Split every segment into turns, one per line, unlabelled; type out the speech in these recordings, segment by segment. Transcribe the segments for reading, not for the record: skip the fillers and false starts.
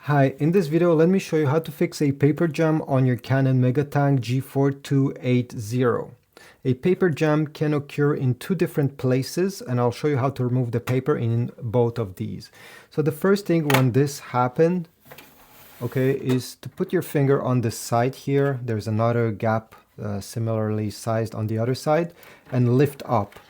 Hi, in this video let me show you how to fix a paper jam on your Canon MegaTank G4280. A paper jam can occur in two different places, and I'll show you how to remove the paper in both of these. So the first thing when this happened, okay, is to put your finger on the side here. There's another gap similarly sized on the other side, and lift up.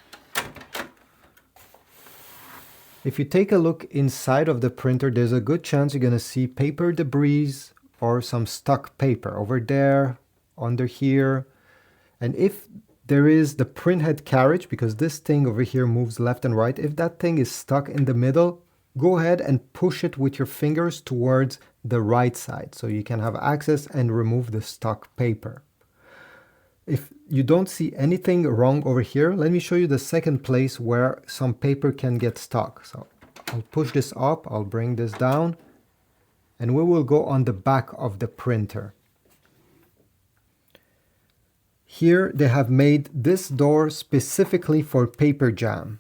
If you take a look inside of the printer, there's a good chance you're going to see paper debris or some stuck paper over there, under here. And if there is the printhead carriage, because this thing over here moves left and right, if that thing is stuck in the middle, go ahead and push it with your fingers towards the right side so you can have access and remove the stuck paper. If you don't see anything wrong over here, let me show you the second place where some paper can get stuck. So I'll push this up, I'll bring this down, and we will go on the back of the printer. Here they have made this door specifically for paper jam.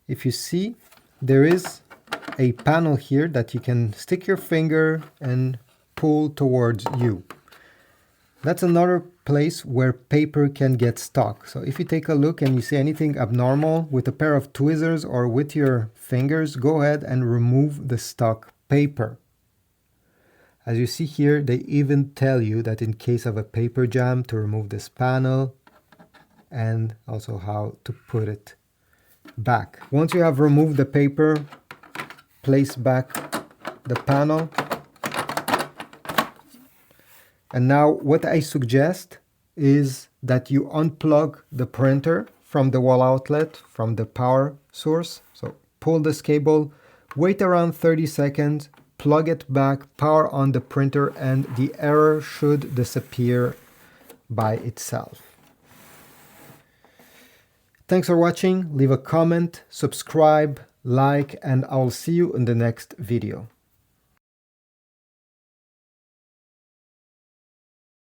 If you see, there is a panel here that you can stick your finger and pull towards you. That's another place where paper can get stuck. So if you take a look and you see anything abnormal with a pair of tweezers or with your fingers, go ahead and remove the stuck paper. As you see here, they even tell you that in case of a paper jam to remove this panel and also how to put it back. Once you have removed the paper, place back the panel. And now what I suggest is that you unplug the printer from the wall outlet, from the power source. So pull this cable, wait around 30 seconds, plug it back, power on the printer, and the error should disappear by itself. Thanks for watching. Leave a comment, subscribe, like, and I'll see you in the next video.